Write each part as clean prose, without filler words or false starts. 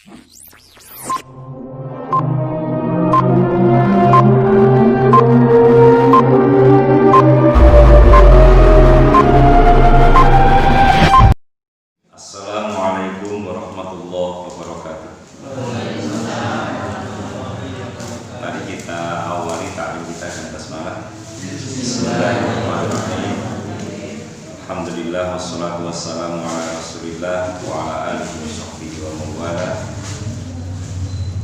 Assalamualaikum warahmatullahi wabarakatuh. Mari kita awali ta'lim kita dengan basmalah. Bismillahirrahmanirrahim. Alhamdulillah wassalatu wassalamu ala Rasulillah wa ala alihi wa sahbihi wa mawala.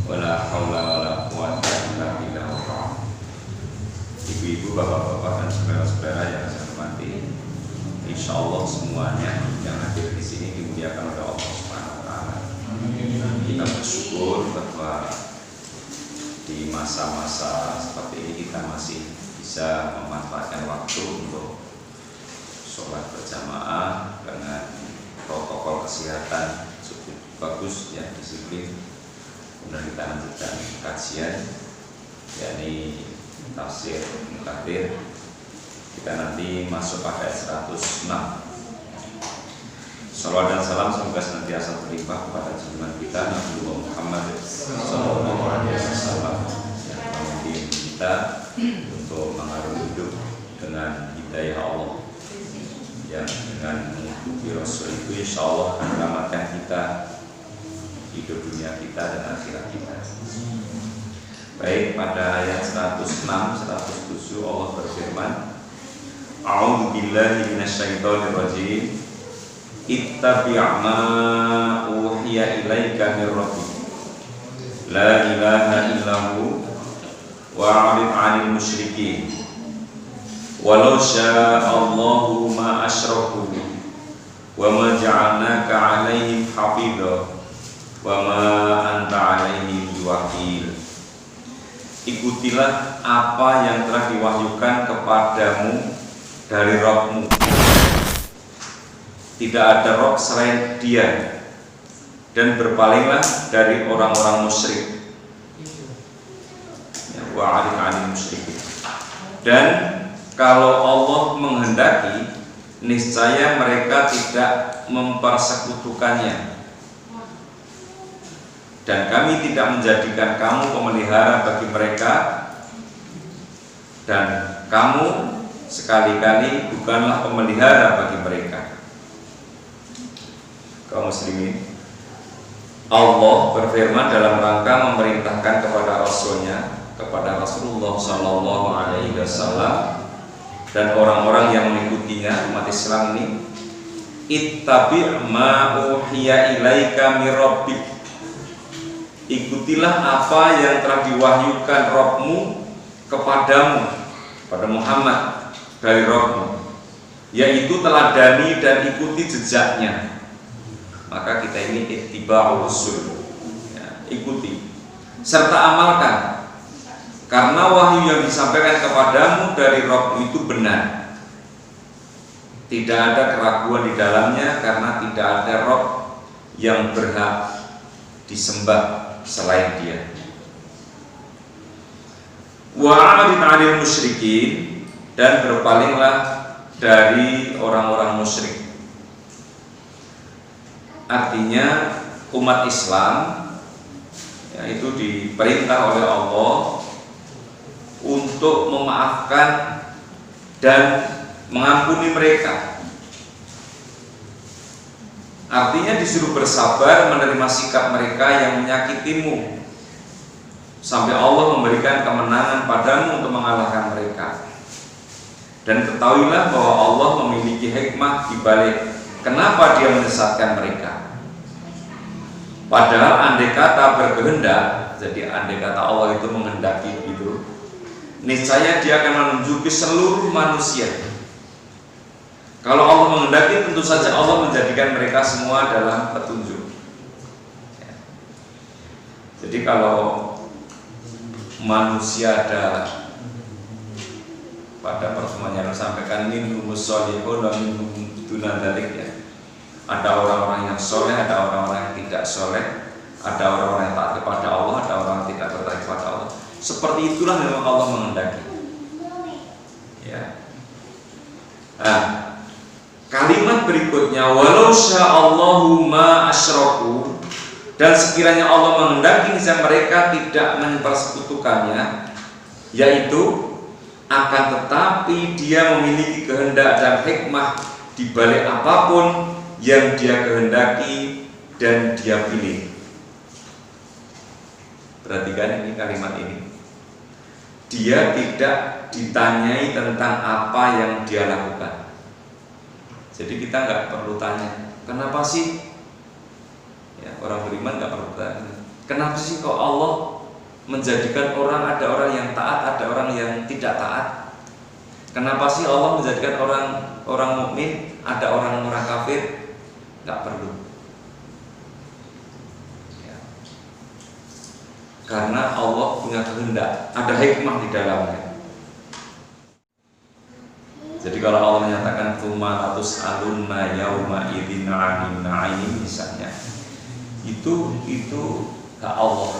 Wala haula wala quwwata illa billah. Ibu-ibu, bapak-bapak dan saudara-saudara yang saya hormati, insyaallah semuanya yang hadir di sini dimuliakan oleh Allah Subhanahu wa taala. Kita bersyukur bahwa di masa-masa seperti ini kita masih bisa memanfaatkan waktu untuk sholat berjamaah dengan protokol kesehatan cukup bagus, ya, disiplin. Kemudian kita lanjutkan kajian, yakni tafsir Mukaththir. Kita nanti masuk pada 106. Salawat dan salam semoga senantiasa berlimpah kepada junjungan kita Nabi Muhammad sallallahu alaihi wasallam yang memimpin kita untuk mengarungi hidup dengan hidayah Allah, yang dengan mengikuti Rasul itu insyaallah akan menyelamatkan kita hidup dunia kita dan akhirat kita. Baik, pada ayat 106, 107 Allah berfirman, A'udzu billahi minasyaitonir rajim. Ittabi' ma uhiya ilaika mir rabbik. La ilaha illahu wa'rid 'anil musyrikin. Walau syaa Allahu ma asyraku wa ma ja'alnaka 'alaihim hafidha wa ma anta 'alaihim biwakil. Ikutilah apa yang telah diwahyukan kepadamu dari Rabbmu. Tidak ada Rabb selain Dia, dan berpalinglah dari orang-orang musyrik. Wa'arid 'anil musyrikin. Dan kalau Allah menghendaki, niscaya mereka tidak mempersekutukannya. Dan kami tidak menjadikan kamu pemelihara bagi mereka, dan kamu sekali-kali bukanlah pemelihara bagi mereka. Kaum muslimin, Allah berfirman dalam rangka memerintahkan kepada Rasulnya, kepada Rasulullah Sallallahu Alaihi Wasallam dan orang-orang yang mengikutinya, umat Islam ini, Ittabi' ma uhiya ilaika mir rabbik. Ikutilah apa yang telah diwahyukan Rabbmu kepadamu, pada Muhammad, dari Rabbmu, yaitu teladani dan ikuti jejaknya. Maka kita ini ittiba'ur rasul, ya, ikuti serta amalkan, karena wahyu yang disampaikan kepadamu dari Rabbmu itu benar. Tidak ada keraguan di dalamnya, karena tidak ada Rabb yang berhak disembah selain Dia. Wa'arid 'anil musyrikin, dan berpalinglah dari orang-orang musyrik. Artinya umat Islam, ya, itu diperintah oleh Allah untuk memaafkan dan mengampuni mereka. Artinya disuruh bersabar menerima sikap mereka yang menyakitimu, sampai Allah memberikan kemenangan padamu untuk mengalahkan mereka. Dan ketahuilah bahwa Allah memiliki hikmah di balik kenapa Dia menyesatkan mereka. Padahal andai kata berkehendak, jadi andai kata Allah itu menghendaki itu, niscaya Dia akan menunjuki seluruh manusia. Kalau Allah menghendaki, tentu saja Allah menjadikan mereka semua dalam petunjuk. Jadi kalau manusia ada, pada pertemuan yang sampaikan, minhumus sholihun wa minhum duna dzalik, ya. Ada orang-orang yang soleh, ada orang-orang yang tidak soleh, ada orang-orang yang taat kepada Allah, ada orang yang tidak bertaat kepada Allah. Seperti itulah memang Allah menghendaki. Ya. Nah, kalimat berikutnya, walau sya'allahu ma asyraku, Dan sekiranya Allah menghendaki niscaya mereka tidak mempersekutukannya, yaitu akan tetapi Dia memiliki kehendak dan hikmah di balik apapun yang Dia kehendaki dan Dia pilih. Perhatikan ini kalimat ini. Dia tidak ditanyai tentang apa yang Dia lakukan. Jadi kita nggak perlu tanya, kenapa sih? Ya, orang beriman nggak perlu tanya, kenapa sih kok Allah menjadikan ada orang yang taat, ada orang yang tidak taat? Kenapa sih Allah menjadikan orang mukmin, ada orang kafir? Nggak perlu. Ya. Karena Allah punya kehendak, ada hikmah di dalamnya. Jadi kalau Allah menyatakan tsumma latus'alunna yauma idzin 'anil na'im misalnya, itu hak Allah.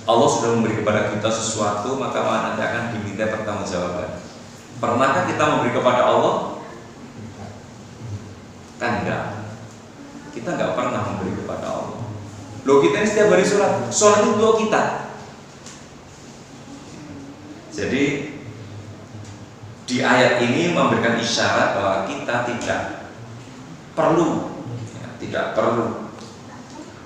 Allah sudah memberi kepada kita sesuatu, maka nanti akan diminta pertanggungjawaban. Pernahkah kita memberi kepada Allah? Kan enggak. Kita enggak pernah memberi kepada Allah. Loh, kita ini setiap hari sholat itu untuk kita. Jadi di ayat ini memberikan isyarat bahwa kita tidak perlu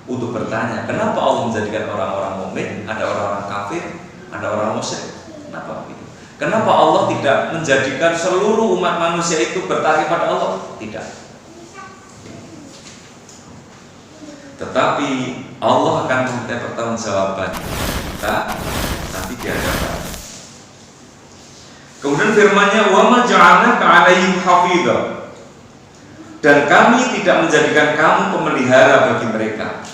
untuk bertanya kenapa Allah menjadikan orang-orang mukmin, ada orang-orang kafir, ada orang musyrik. Kenapa begitu? Kenapa Allah tidak menjadikan seluruh umat manusia itu bertarik pada Allah? Tidak. Tetapi Allah akan meminta pertanggungjawaban kita nanti di hadapan. Kemudian firman-Nya, wa ma ja'alnaka 'alaihim hafidha, dan kami tidak menjadikan kamu pemelihara bagi mereka,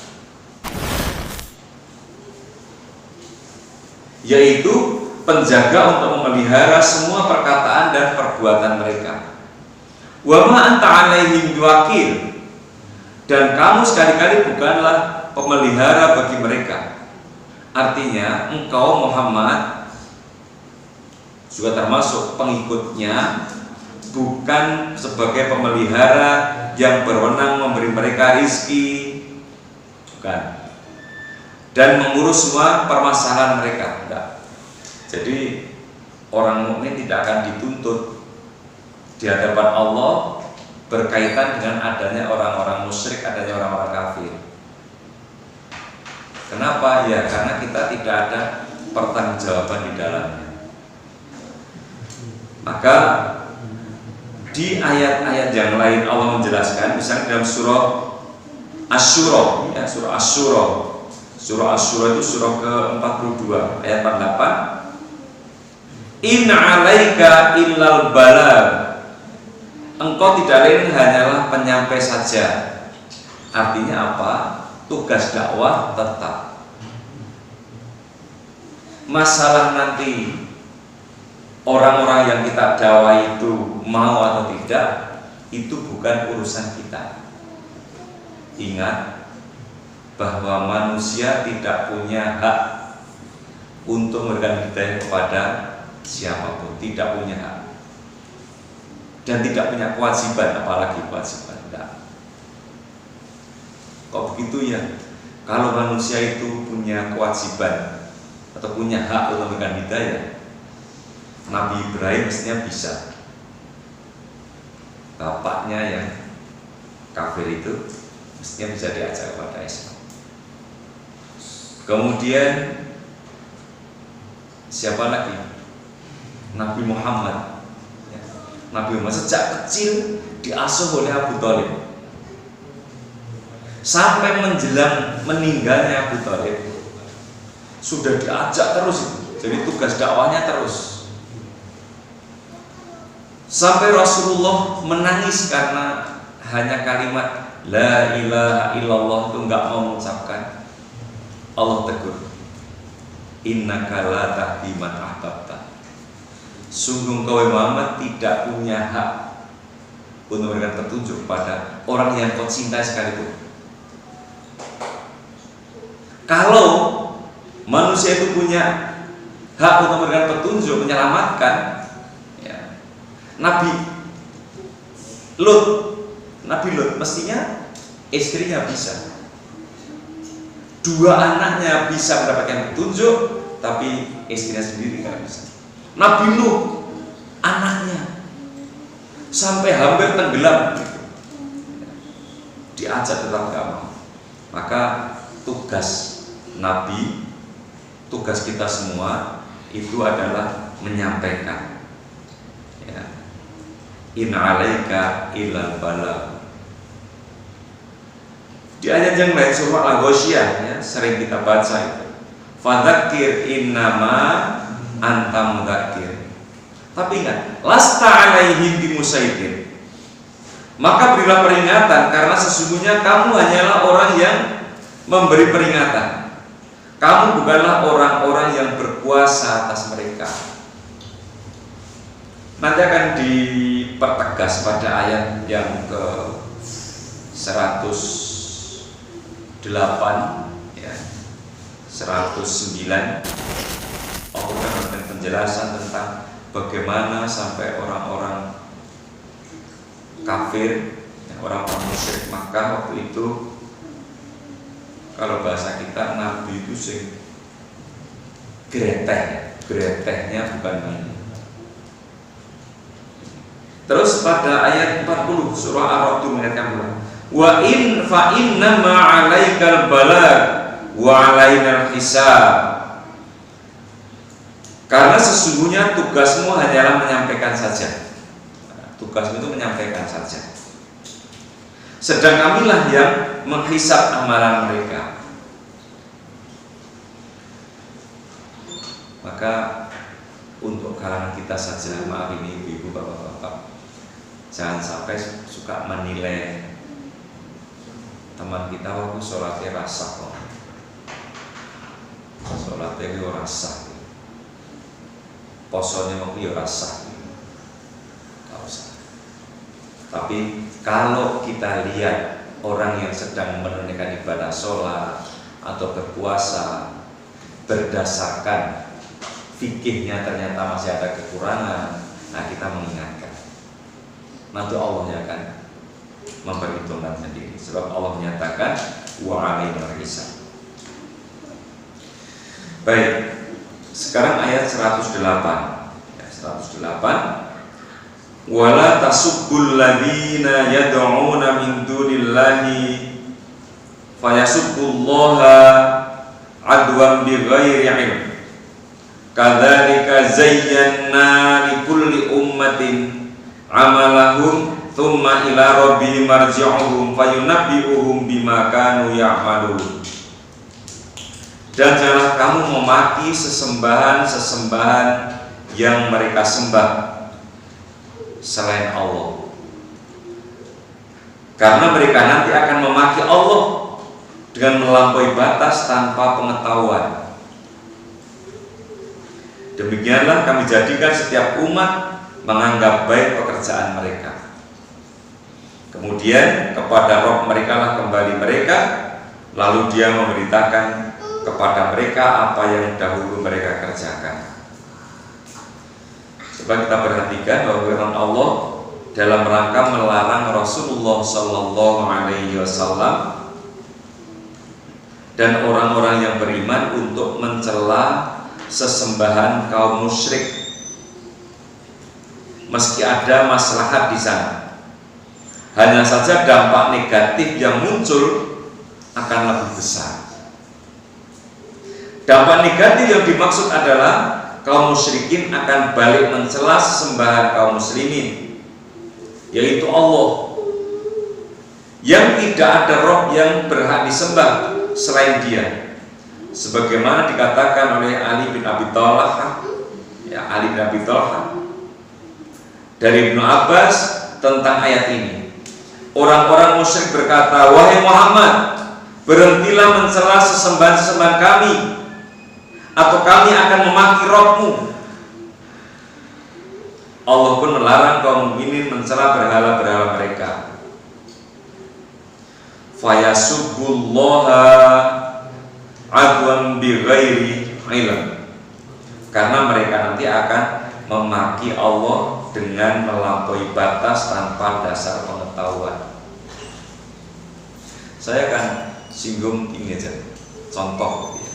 yaitu penjaga untuk memelihara semua perkataan dan perbuatan mereka. Wa ma anta 'alaihim biwakil, dan kamu sekali-kali bukanlah pemelihara bagi mereka. Artinya engkau Muhammad juga termasuk pengikutnya, bukan sebagai pemelihara yang berwenang memberi mereka rizki, bukan, dan mengurus semua permasalahan mereka, enggak. Jadi orang mukmin tidak akan dituntut di hadapan Allah berkaitan dengan adanya orang-orang musyrik, adanya orang-orang kafir. Kenapa? Ya karena kita tidak ada pertanggungjawaban di dalamnya. Maka di ayat-ayat yang lain Allah menjelaskan, misalnya dalam surah Asy-Syura, ya, surah Asy-Syura. Surah Asy-Syura itu surah ke-42 ayat 48. In 'alaika illal balagh, engkau tidak lain hanyalah penyampai saja. Artinya apa? Tugas dakwah tetap. Masalah nanti orang-orang yang kita dakwah itu mau atau tidak, itu bukan urusan kita. Ingat bahwa manusia tidak punya hak untuk memberikan hidayah kepada siapapun, tidak punya hak, dan tidak punya kewajiban, apalagi kewajiban. Tidak. Kok begitu ya? Kalau manusia itu punya kewajiban atau punya hak untuk memberikan hidayah, Nabi Ibrahim mestinya bisa. Bapaknya yang kafir itu mestinya bisa diajak kepada Islam. Kemudian siapa lagi? Nabi Muhammad. Nabi Muhammad sejak kecil diasuh oleh Abu Thalib. Sampai menjelang meninggalnya Abu Thalib sudah diajak terus itu. Jadi tugas dakwahnya terus. Sampai Rasulullah menangis karena hanya kalimat la ilaha illallah itu enggak mau mengucapkan. Allah tegur, innaka la tahdi man ahbabta, sungguh kau Muhammad tidak punya hak untuk memberikan petunjuk pada orang yang kau cintai sekalipun. Kalau manusia itu punya hak untuk memberikan petunjuk, menyelamatkan, Nabi Lut mestinya istrinya bisa. dua anaknya bisa mendapatkan petunjuk, tapi istrinya sendiri nggak bisa. Nabi Nuh anaknya sampai hampir tenggelam, diajak tetap nggak mau. Maka tugas Nabi, tugas kita semua itu adalah menyampaikan. Ya. In 'alaika ilal balagh. Di ayat yang lain surah Al-Ghasyiyah ya, sering kita baca itu. Fadzakir innama anta mudzakir. Tapi ingat, lasta 'alaihim bimusaitir. Maka berilah peringatan, karena sesungguhnya kamu hanyalah orang yang memberi peringatan. Kamu bukanlah orang-orang yang berkuasa atas mereka. Nanti akan dipertegas pada ayat yang ke 108 ya, 109. Allah akan memberikan penjelasan tentang bagaimana sampai orang-orang kafir, orang-orang musyrik Makkah waktu itu, kalau bahasa kita Nabi itu sing gretehnya bukan main. Terus pada ayat 40 surah Ar-Ra'd mengatakan, wa in fa inna ma 'alaikal balagh wa 'alainal hisab. Karena sesungguhnya tugasmu hanyalah menyampaikan saja. Tugasmu itu menyampaikan saja. Sedang kamilah yang menghisab amalan mereka. Maka untuk kalangan kita saja, maaf ini ibu-ibu, bapak-bapak, jangan sampai suka menilai teman kita waktu sholatnya rasa kok. Sholatnya itu rasa, posonya mau ya rasa. Gak usah. Tapi kalau kita lihat orang yang sedang menunaikan ibadah sholat atau berpuasa berdasarkan fikihnya ternyata masih ada kekurangan, nah kita mengingatkan. Nanti Allah yang akan memperhitungkan sendiri. Sebab Allah menyatakan wa 'alainal hisab. Baik, sekarang ayat 108 ya, 108. Wala tasubbul ladzina yad'una min dunillahi fayasubbullaha adwan bighairi 'ilm. Kadzalika zayyana likulli ummatin amalahum thumma ila rabbihim marji'uhum fayunabbi'uhum bima kanu ya'malun. Dan janganlah kamu memaki sesembahan-sesembahan yang mereka sembah selain Allah, karena mereka nanti akan memaki Allah dengan melampaui batas tanpa pengetahuan. Demikianlah kami jadikan setiap umat menganggap baik pekerjaan mereka. Kemudian kepada Rabb mereka lah kembali mereka, lalu Dia memberitakan kepada mereka apa yang dahulu mereka kerjakan. Coba kita perhatikan bahwa firman Allah dalam rangka melarang Rasulullah Sallallahu Alaihi Wasallam dan orang-orang yang beriman untuk mencela sesembahan kaum musyrik, meski ada maslahat di sana. Hanya saja dampak negatif yang muncul akan lebih besar. Dampak negatif yang dimaksud adalah kaum musyrikin akan balik mencela sesembahan kaum muslimin, yaitu Allah, yang tidak ada Rob yang berhak disembah selain Dia. Sebagaimana dikatakan oleh Ali bin Abi Thalib, ya, Ali bin Abi Thalib dari Ibnu Abbas tentang ayat ini. Orang-orang musyrik berkata, wahai Muhammad, berhentilah mencela sesembahan-sesembahan kami, atau kami akan memaki Rabb-Mu. Allah pun melarang kaum mukminin mencela berhala-berhala mereka. Fayasubbullaha adwan bighairi ilm, karena mereka nanti akan memaki Allah dengan melampaui batas tanpa dasar pengetahuan. Saya akan singgung ini aja. contoh gitu ya.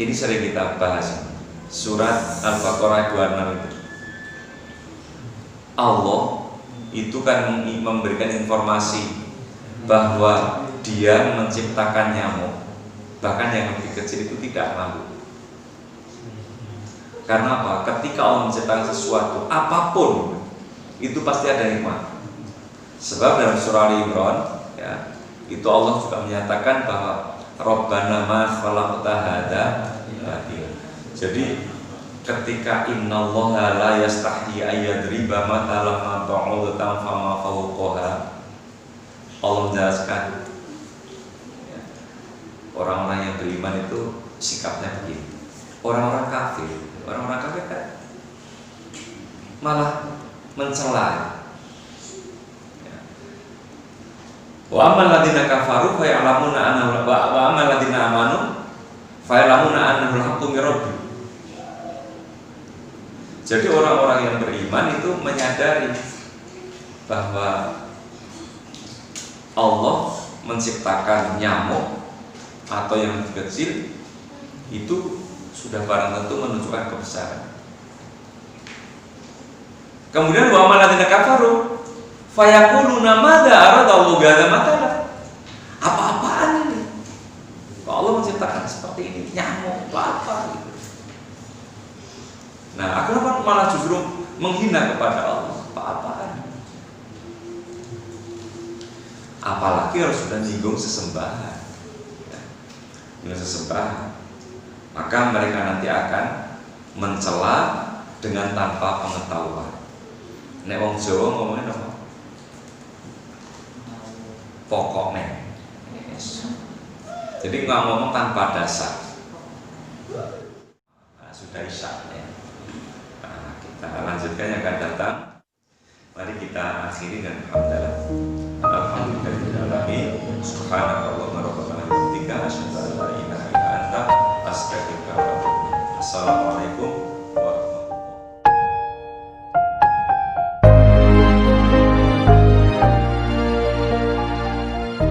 Ini sering kita bahas surat Al-Baqarah 26 itu. Allah itu kan memberikan informasi bahwa Dia menciptakan nyamuk, bahkan yang lebih kecil itu tidak mampu. Karena apa? Ketika Allah menciptakan sesuatu, apapun itu pasti ada hikmah. Sebab dalam surah Al-Imran ya, itu Allah juga menyatakan bahwa Rabbana ma khalaqta hadza batila. Jadi ketika innallaha la yastahyi ayyadriba matalam ma ta'udatan fama fawqaha, Allah menjelaskan ya, orang-orang yang beriman itu sikapnya begini. Orang-orang kafir kan malah mencela. Wa amal ladina kafaru fa ya'lamuna anna wa amal ladina amanu fa ya'lamuna annahu al-haqqu min rabbih. Jadi orang-orang yang beriman itu menyadari bahwa Allah menciptakan nyamuk atau yang kecil itu sudah barang tentu menunjukkan kebesaran. Kemudian wa amal ladina kafaru fayaquluna madza aradallahu bihadza matala. Apa-apaan ini? Kalau Allah menciptakan seperti ini, nyamuk apa gitu. Nah, kenapa malah justru menghina kepada Allah? Apa-apaan? Apalagi harus sudah nyinggung sesembahan. Ya, dengan sesembahan, maka mereka nanti akan mencela dengan tanpa pengetahuan. Nek wong Jawa ngomongin apa? Pokoknya, yes. Jadi nggak ngomong tanpa dasar. Nah, sudah isya ya. Nah, kita lanjutkan yang akan datang. Mari kita akhiri dengan hamdalah. Alhamdulillah. Subhanallah.